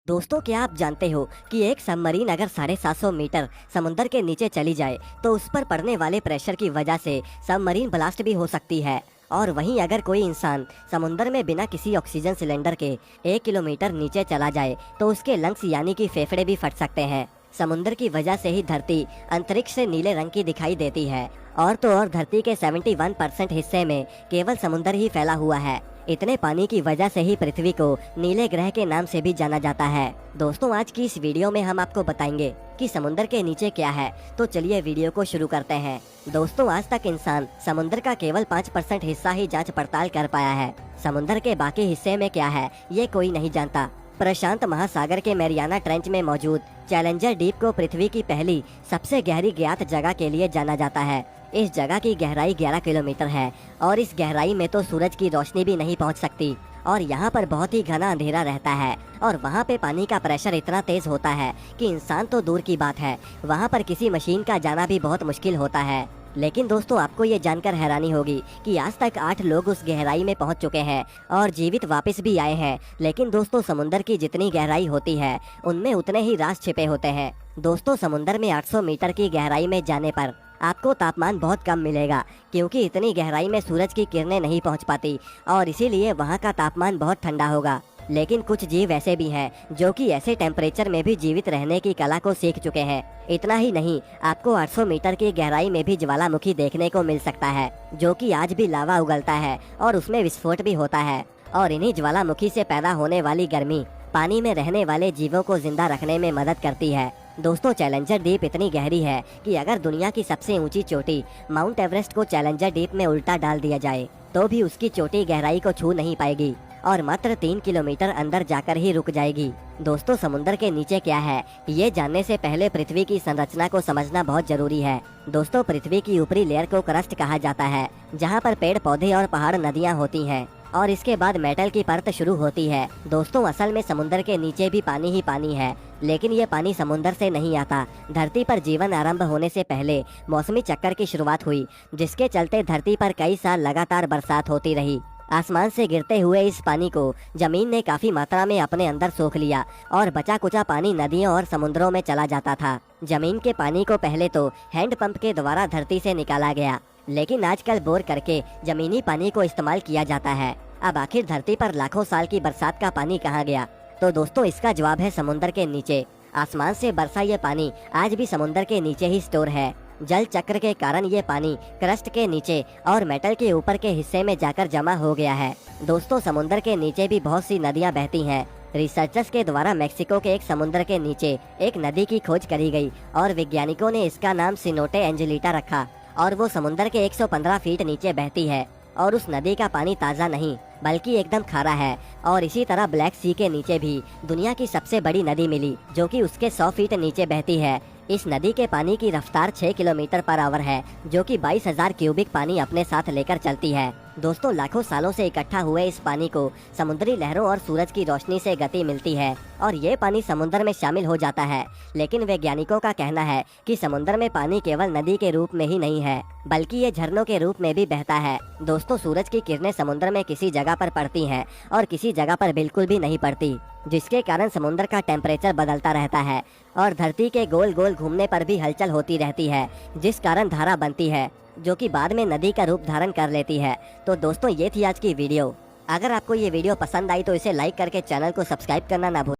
दोस्तों, क्या आप जानते हो कि एक सबमरीन अगर 750 मीटर समुद्र के नीचे चली जाए तो उस पर पड़ने वाले प्रेशर की वजह से सबमरीन ब्लास्ट भी हो सकती है। और वहीं अगर कोई इंसान समुद्र में बिना किसी ऑक्सीजन सिलेंडर के 1 किलोमीटर नीचे चला जाए तो उसके लंग्स यानी कि फेफड़े भी फट सकते हैं। समुद्र की वजह से ही धरती अंतरिक्ष से नीले रंग की दिखाई देती है। और तो और धरती के 71% हिस्से में केवल समुद्र ही फैला हुआ है। इतने पानी की वजह से ही पृथ्वी को नीले ग्रह के नाम से भी जाना जाता है। दोस्तों, आज की इस वीडियो में हम आपको बताएंगे कि समुद्र के नीचे क्या है। तो चलिए वीडियो को शुरू करते हैं। दोस्तों, आज तक इंसान समुद्र का केवल 5% हिस्सा ही जांच पड़ताल कर पाया है। समुद्र के बाकी हिस्से में क्या है ये कोई नहीं जानता। प्रशांत महासागर के मैरियाना ट्रेंच में मौजूद चैलेंजर डीप को पृथ्वी की पहली सबसे गहरी ज्ञात जगह के लिए जाना जाता है। इस जगह की गहराई 11 किलोमीटर है और इस गहराई में तो सूरज की रोशनी भी नहीं पहुंच सकती और यहाँ पर बहुत ही घना अंधेरा रहता है। और वहाँ पे पानी का प्रेशर इतना तेज होता है कि इंसान तो दूर की बात है, वहाँ पर किसी मशीन का जाना भी बहुत मुश्किल होता है। लेकिन दोस्तों, आपको ये जानकर हैरानी होगी कि आज तक 8 लोग उस गहराई में पहुंच चुके हैं और जीवित वापस भी आए हैं। लेकिन दोस्तों, समुद्र की जितनी गहराई होती है उनमें उतने ही राज छिपे होते हैं। दोस्तों, समुद्र में 800 मीटर की गहराई में जाने पर आपको तापमान बहुत कम मिलेगा, क्योंकि इतनी गहराई में सूरज की किरणें नहीं पहुंच पाती और इसीलिए वहां का तापमान बहुत ठंडा होगा। लेकिन कुछ जीव ऐसे भी हैं जो कि ऐसे टेम्परेचर में भी जीवित रहने की कला को सीख चुके हैं। इतना ही नहीं, आपको 800 मीटर की गहराई में भी ज्वालामुखी देखने को मिल सकता है, जो कि आज भी लावा उगलता है और उसमें विस्फोट भी होता है। और इन्हीं ज्वालामुखी से पैदा होने वाली गर्मी पानी में रहने वाले जीवों को जिंदा रखने में मदद करती है। दोस्तों, चैलेंजर डीप इतनी गहरी है कि अगर दुनिया की सबसे ऊंची चोटी माउंट एवरेस्ट को चैलेंजर डीप में उल्टा डाल दिया जाए तो भी उसकी चोटी गहराई को छू नहीं पाएगी और मात्र 3 किलोमीटर अंदर जाकर ही रुक जाएगी। दोस्तों, समुद्र के नीचे क्या है ये जानने से पहले पृथ्वी की संरचना को समझना बहुत जरूरी है। दोस्तों, पृथ्वी की ऊपरी लेयर को क्रस्ट कहा जाता है, जहाँ पर पेड़ पौधे और पहाड़ नदियाँ होती हैं और इसके बाद मेटल की परत शुरू होती है। दोस्तों, असल में समुद्र के नीचे भी पानी ही पानी है, लेकिन ये पानी समुद्र से नहीं आता। धरती पर जीवन आरंभ होने से पहले मौसमी चक्कर की शुरुआत हुई, जिसके चलते धरती पर कई साल लगातार बरसात होती रही। आसमान से गिरते हुए इस पानी को जमीन ने काफी मात्रा में अपने अंदर सोख लिया और बचा कुचा पानी नदियों और समुद्रों में चला जाता था। जमीन के पानी को पहले तो हैंड पंप के द्वारा धरती से निकाला गया, लेकिन आजकल बोर करके जमीनी पानी को इस्तेमाल किया जाता है। अब आखिर धरती पर लाखों साल की बरसात का पानी कहाँ गया? तो दोस्तों, इसका जवाब है समुद्र के नीचे। आसमान से बरसा ये पानी आज भी समुद्र के नीचे ही स्टोर है। जल चक्र के कारण ये पानी क्रस्ट के नीचे और मेटल के ऊपर के हिस्से में जाकर जमा हो गया है। दोस्तों, समुद्र के नीचे भी बहुत सी नदियां बहती हैं। रिसर्चर्स के द्वारा मेक्सिको के एक समुद्र के नीचे एक नदी की खोज करी गई और वैज्ञानिकों ने इसका नाम सिनोटे एंजेलिटा रखा और वो समुद्र के 115 फीट नीचे बहती है। और उस नदी का पानी ताज़ा नहीं बल्कि एकदम खारा है। और इसी तरह ब्लैक सी के नीचे भी दुनिया की सबसे बड़ी नदी मिली, जो कि उसके 100 फीट नीचे बहती है। इस नदी के पानी की रफ्तार 6 किलोमीटर पर आवर है, जो कि 22,000 क्यूबिक पानी अपने साथ लेकर चलती है। दोस्तों, लाखों सालों से इकट्ठा हुए इस पानी को समुद्री लहरों और सूरज की रोशनी से गति मिलती है और ये पानी समुद्र में शामिल हो जाता है। लेकिन वैज्ञानिकों का कहना है कि समुद्र में पानी केवल नदी के रूप में ही नहीं है, बल्कि ये झरनों के रूप में भी बहता है। दोस्तों, सूरज की किरणें समुद्र में किसी जगह पर पड़ती हैं और किसी जगह पर बिल्कुल भी नहीं पड़ती, जिसके कारण समुद्र का टेम्परेचर बदलता रहता है और धरती के गोल गोल घूमने पर भी हलचल होती रहती है, जिस कारण धारा बनती है, जो कि बाद में नदी का रूप धारण कर लेती है। तो दोस्तों, ये थी आज की वीडियो। अगर आपको ये वीडियो पसंद आई तो इसे लाइक करके चैनल को सब्सक्राइब करना ना भूलें।